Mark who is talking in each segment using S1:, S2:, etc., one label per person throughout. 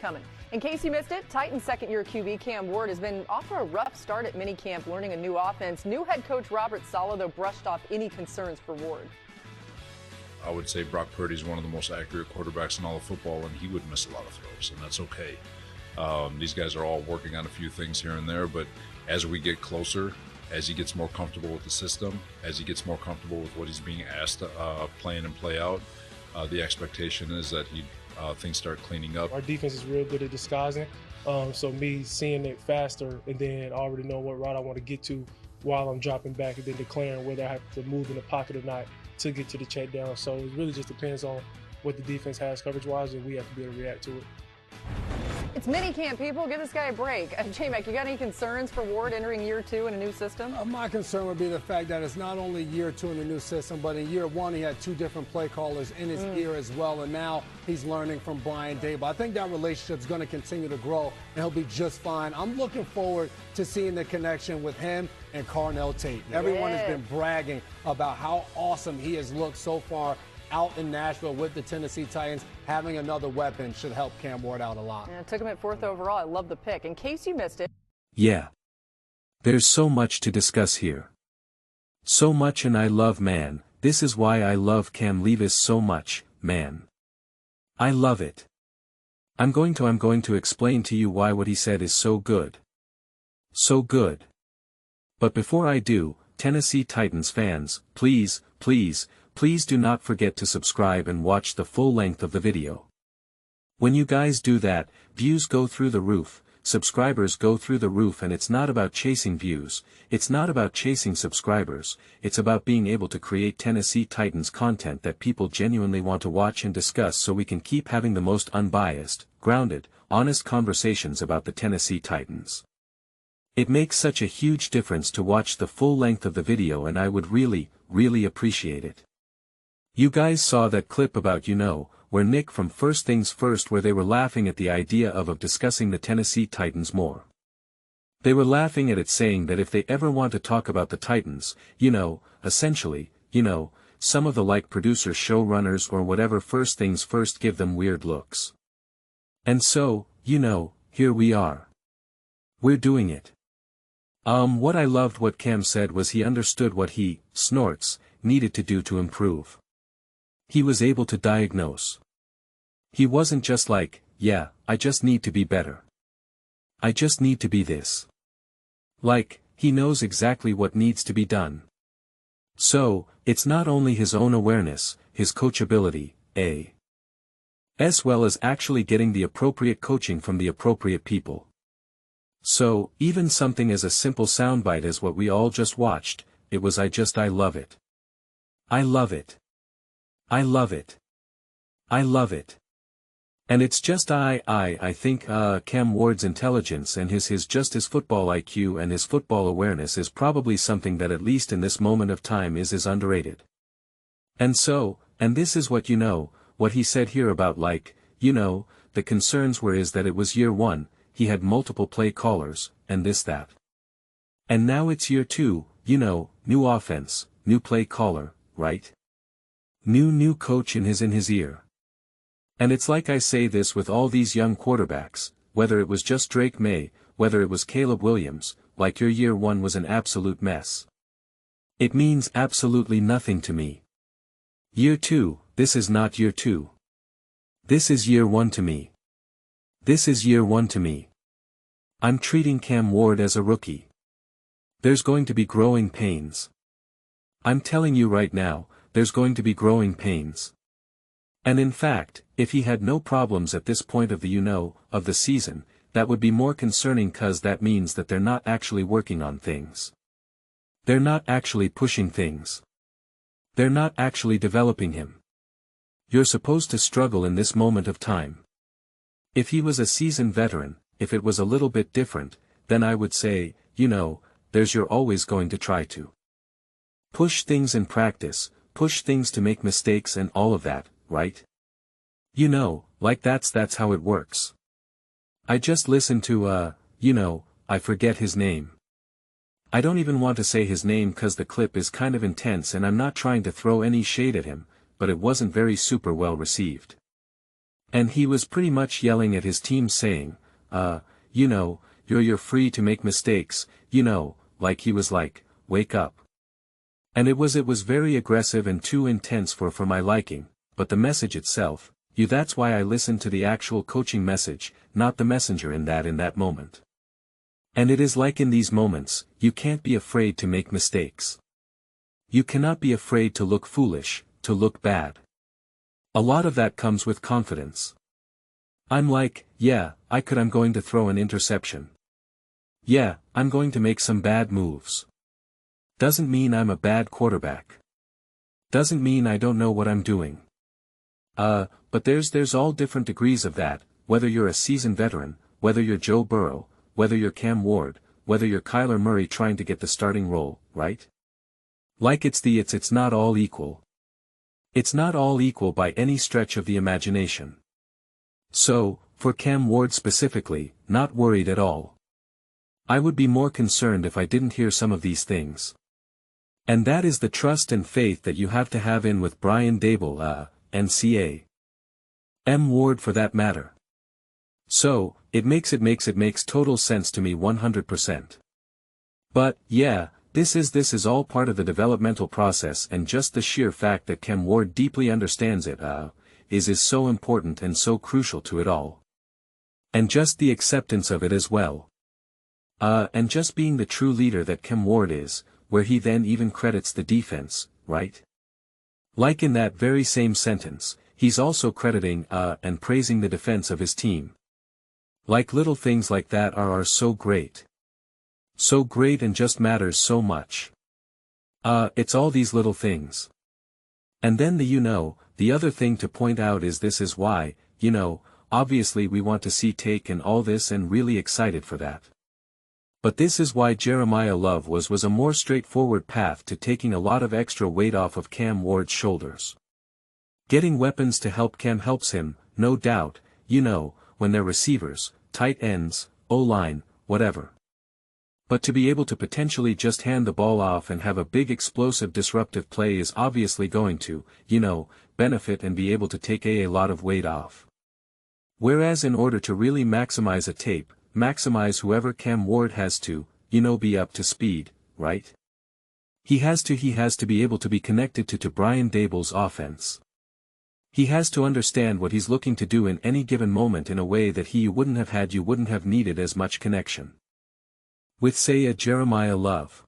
S1: coming. In case you missed it, Titans second-year QB Cam Ward has been off to a rough start at minicamp learning a new offense. New head coach Robert Saleh, though, brushed off any concerns for Ward.
S2: I would say Brock Purdy is one of the most accurate quarterbacks in all of football, and he would miss a lot of throws, and that's okay. These guys are all working on a few things here and there, but as we get closer, as he gets more comfortable with the system, as he gets more comfortable with what he's being asked to play in and play out, the expectation is that things start cleaning up.
S3: Our defense is real good at disguising, so me seeing it faster and then already know what route I want to get to while I'm dropping back and then declaring whether I have to move in the pocket or not to get to the check down. So it really just depends on what the defense has coverage-wise, and we have to be able to react to it.
S1: It's minicamp, people. Give this guy a break. J-Mac, you got any concerns for Ward entering year 2 in a new system?
S4: My concern would be the fact that it's not only year 2 in the new system, but in year 1 he had 2 different play callers in his ear as well, and now he's learning from Brian Dable. I think that relationship's going to continue to grow, and he'll be just fine. I'm looking forward to seeing the connection with him and Carnell Tate. Everyone has been bragging about how awesome he has looked so far out in Nashville with the Tennessee Titans. Having another weapon should help Cam Ward out a lot.
S1: And it took him at 4th overall. I love the pick. In case you missed it.
S5: Yeah. There's so much to discuss here. So much, and I love, man. This is why I love Cam Levis so much, man. I love it. I'm going to explain to you why what he said is so good. So good. But before I do, Tennessee Titans fans, please do not forget to subscribe and watch the full length of the video. When you guys do that, views go through the roof, subscribers go through the roof, and it's not about chasing views, it's not about chasing subscribers, it's about being able to create Tennessee Titans content that people genuinely want to watch and discuss, so we can keep having the most unbiased, grounded, honest conversations about the Tennessee Titans. It makes such a huge difference to watch the full length of the video, and I would really appreciate it. You guys saw that clip about where Nick from First Things First, where they were laughing at the idea of discussing the Tennessee Titans more. They were laughing at it, saying that if they ever want to talk about the Titans, essentially, some of the producers, showrunners or whatever, First Things First, give them weird looks. And so, here we are. We're doing it. What I loved what Cam said was he understood what he, Snorts, needed to do to improve. He was able to diagnose. He wasn't just like, yeah, I just need to be better. I just need to be this. He knows exactly what needs to be done. So, it's not only his own awareness, his coachability, as well as actually getting the appropriate coaching from the appropriate people. So, even something as a simple soundbite as what we all just watched, it was I love it. I love it. I love it. I love it. And it's just I think Cam Ward's intelligence and his football IQ and his football awareness is probably something that, at least in this moment of time, is underrated. And so, and this is what what he said here about the concerns were is that it was year 1, he had multiple play callers, and this that. And now it's year 2, new offense, new play caller, right? New coach in his ear. And it's like I say this with all these young quarterbacks, whether it was just Drake May, whether it was Caleb Williams, your year 1 was an absolute mess. It means absolutely nothing to me. Year 2, this is not year 2. This is year 1 to me. This is year 1 to me. I'm treating Cam Ward as a rookie. There's going to be growing pains. I'm telling you right now, there's going to be growing pains. And in fact, if he had no problems at this point of the season, that would be more concerning, cause that means that they're not actually working on things. They're not actually pushing things. They're not actually developing him. You're supposed to struggle in this moment of time. If he was a seasoned veteran, if it was a little bit different, then I would say, you're always going to try to push things in practice, push things to make mistakes and all of that, right? That's how it works. I just listened to I forget his name. I don't even want to say his name cause the clip is kind of intense and I'm not trying to throw any shade at him, but it wasn't very super well received. And he was pretty much yelling at his team saying, you know, you're free to make mistakes, you know, like he was like, wake up. And it was very aggressive and too intense for my liking, but the message itself, that's why I listened to the actual coaching message, not the messenger in that moment. And it is like in these moments, you can't be afraid to make mistakes. You cannot be afraid to look foolish, to look bad. A lot of that comes with confidence. I'm like, yeah, I'm going to throw an interception. Yeah, I'm going to make some bad moves. Doesn't mean I'm a bad quarterback. Doesn't mean I don't know what I'm doing. But there's all different degrees of that, whether you're a seasoned veteran, whether you're Joe Burrow, whether you're Cam Ward, whether you're Kyler Murray trying to get the starting role, right? Like it's not all equal. It's not all equal by any stretch of the imagination. So, for Cam Ward specifically, not worried at all. I would be more concerned if I didn't hear some of these things. And that is the trust and faith that you have to have in with Brian Daboll, NCA. M. Ward for that matter. So, it makes total sense to me 100%. But, yeah, this is all part of the developmental process, and just the sheer fact that Cam Ward deeply understands it, is so important and so crucial to it all. And just the acceptance of it as well. And just being the true leader that Cam Ward is, where he then even credits the defense, right? Like in that very same sentence, he's also crediting, and praising the defense of his team. Like little things like that are so great. So great and just matters so much. It's all these little things. And then the other thing to point out is this is why, obviously we want to see take and all this and really excited for that. But this is why Jeremiah Love was a more straightforward path to taking a lot of extra weight off of Cam Ward's shoulders. Getting weapons to help Cam helps him, no doubt, when they're receivers, tight ends, O-line, whatever. But to be able to potentially just hand the ball off and have a big explosive disruptive play is obviously going to, benefit and be able to take a lot of weight off. Whereas in order to really maximize a tape, maximize whoever Cam Ward has to, be up to speed, right? He has to be able to be connected to Brian Daboll's offense. He has to understand what he's looking to do in any given moment in a way that you wouldn't have needed as much connection. With say a Jeremiah Love.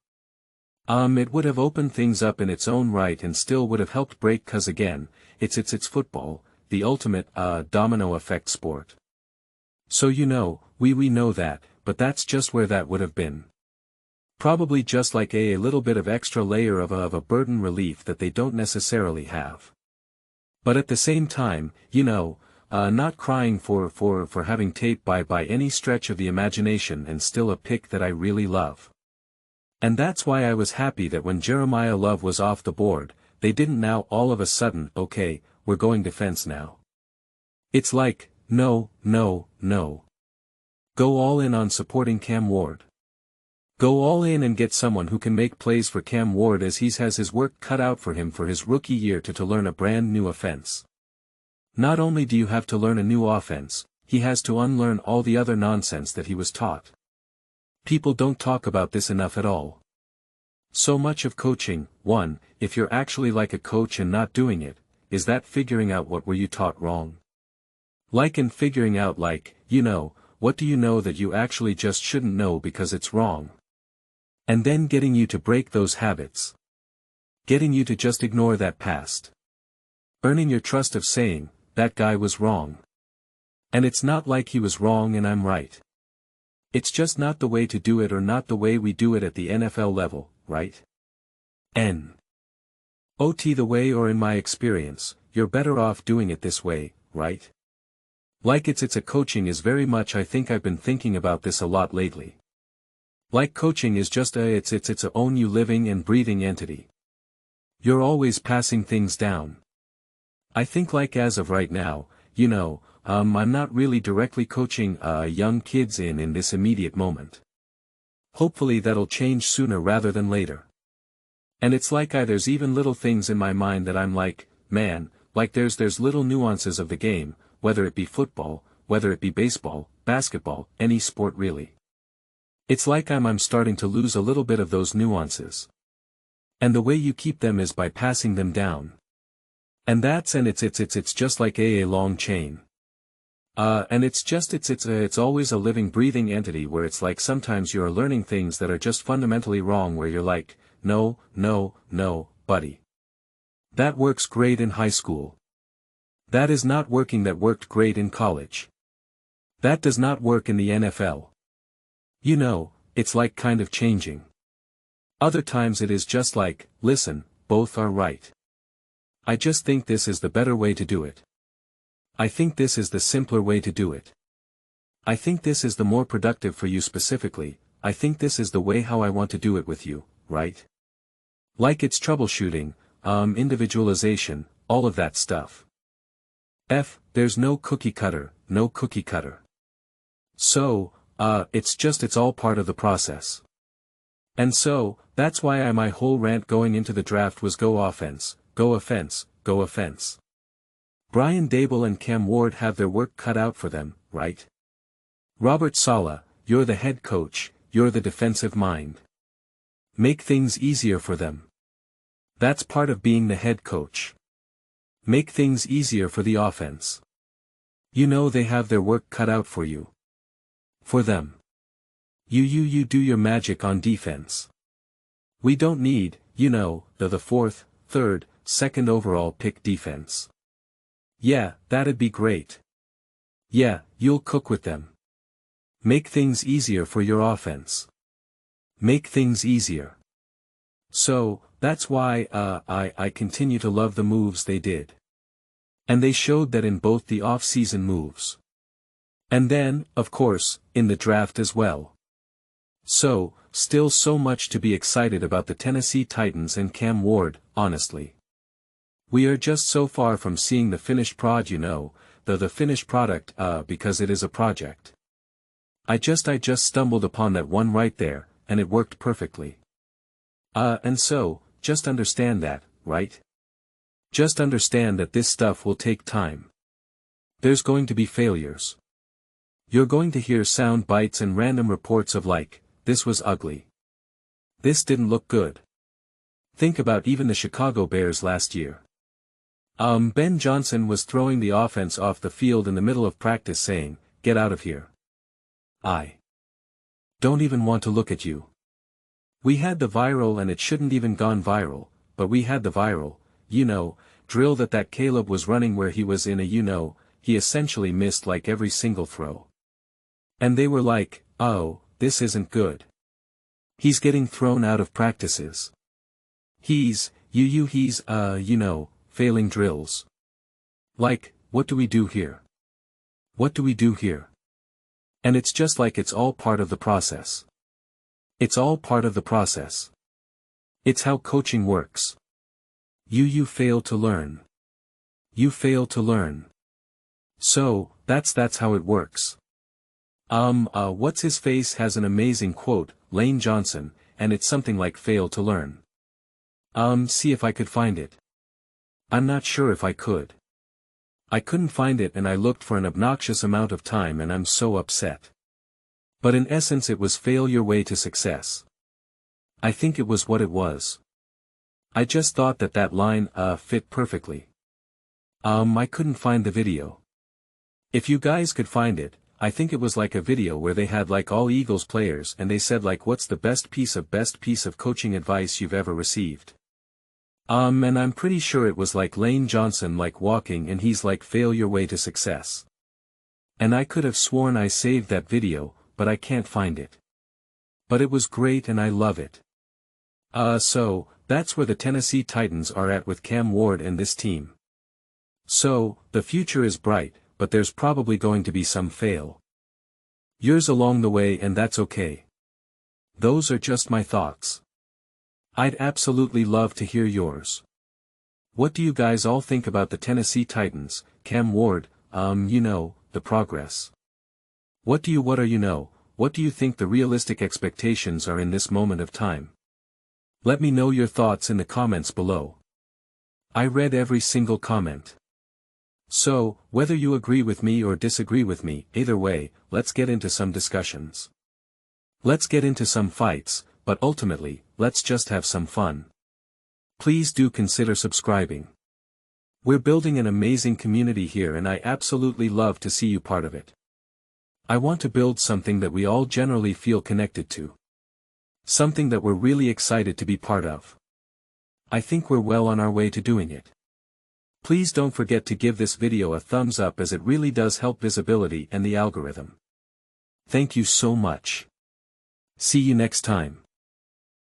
S5: It would have opened things up in its own right and still would have helped break, 'cause again, it's football, the ultimate, domino effect sport. So we know that, but that's just where that would have been. Probably just like a little bit of extra layer of a burden relief that they don't necessarily have. But at the same time, not crying for having tape by any stretch of the imagination, and still a pick that I really love. And that's why I was happy that when Jeremiah Love was off the board, they didn't now all of a sudden, okay, we're going defense now. It's like, no. Go all in on supporting Cam Ward. Go all in and get someone who can make plays for Cam Ward, as he has his work cut out for him for his rookie year to learn a brand new offense. Not only do you have to learn a new offense, he has to unlearn all the other nonsense that he was taught. People don't talk about this enough at all. So much of coaching, if you're actually like a coach and not doing it, is that figuring out what were you taught wrong. Like in figuring out what do you know that you actually just shouldn't know because it's wrong. And then getting you to break those habits. Getting you to just ignore that past. Earning your trust of saying, that guy was wrong. And it's not like he was wrong and I'm right. It's just not the way to do it, or not the way we do it at the NFL level, right? Not the way, or in my experience, you're better off doing it this way, right? Like it's a coaching is very much, I think I've been thinking about this a lot lately. Like coaching is just it's a own you living and breathing entity. You're always passing things down. I think like as of right now, I'm not really directly coaching young kids in this immediate moment. Hopefully that'll change sooner rather than later. And it's like there's even little things in my mind that I'm like, man, like there's little nuances of the game, whether it be football, whether it be baseball, basketball, any sport really. It's like I'm starting to lose a little bit of those nuances. And the way you keep them is by passing them down. And it's just like a long chain. And it's always a living breathing entity where it's like sometimes you're learning things that are just fundamentally wrong where you're like, no, buddy. That works great in high school. That is not working. That worked great in college. That does not work in the NFL. You know, it's like kind of changing. Other times it is just like, listen, both are right. I just think this is the better way to do it. I think this is the simpler way to do it. I think this is the more productive for you specifically. I think this is the way how I want to do it with you, right? Like it's troubleshooting, individualization, all of that stuff. There's no cookie cutter, no cookie cutter. So, it's all part of the process. And so, that's why my whole rant going into the draft was go offense, go offense, go offense. Brian Daboll and Cam Ward have their work cut out for them, right? Robert Saleh, you're the head coach, you're the defensive mind. Make things easier for them. That's part of being the head coach. Make things easier for the offense. You know they have their work cut out for you. For them. You do your magic on defense. We don't need, the fourth, third, second overall pick defense. Yeah, that'd be great. Yeah, you'll cook with them. Make things easier for your offense. Make things easier. So, that's why, I continue to love the moves they did. And they showed that in both the off-season moves. And then, of course, in the draft as well. So, still so much to be excited about the Tennessee Titans and Cam Ward, honestly. We are just so far from seeing the finished the finished product, because it is a project. I just stumbled upon that one right there, and it worked perfectly. And so, just understand that, right? Just understand that this stuff will take time. There's going to be failures. You're going to hear sound bites and random reports of like, this was ugly. This didn't look good. Think about even the Chicago Bears last year. Ben Johnson was throwing the offense off the field in the middle of practice saying, get out of here. I don't even want to look at you. We had the viral and it shouldn't even gone viral, but we had the viral, drill that Caleb was running where he was in he essentially missed like every single throw. And they were like, oh, this isn't good. He's getting thrown out of practices. He's failing drills. Like, what do we do here? What do we do here? And it's just like it's all part of the process. It's all part of the process. It's how coaching works. You fail to learn. You fail to learn. So, that's how it works. What's his face has an amazing quote, Lane Johnson, and it's something like fail to learn. See if I could find it. I'm not sure if I could. I couldn't find it and I looked for an obnoxious amount of time and I'm so upset. But in essence it was fail your way to success. I think it was what it was. I just thought that line, fit perfectly. I couldn't find the video. If you guys could find it, I think it was like a video where they had like all Eagles players and they said like what's the best piece of coaching advice you've ever received. And I'm pretty sure it was like Lane Johnson like walking and he's like fail your way to success. And I could have sworn I saved that video, but I can't find it. But it was great and I love it. So, that's where the Tennessee Titans are at with Cam Ward and this team. So, the future is bright, but there's probably going to be some fail. Years along the way and that's okay. Those are just my thoughts. I'd absolutely love to hear yours. What do you guys all think about the Tennessee Titans, Cam Ward, the progress? What do you think the realistic expectations are in this moment of time? Let me know your thoughts in the comments below. I read every single comment. So, whether you agree with me or disagree with me, either way, let's get into some discussions. Let's get into some fights, but ultimately, let's just have some fun. Please do consider subscribing. We're building an amazing community here and I absolutely love to see you part of it. I want to build something that we all generally feel connected to. Something that we're really excited to be part of. I think we're well on our way to doing it. Please don't forget to give this video a thumbs up as it really does help visibility and the algorithm. Thank you so much. See you next time.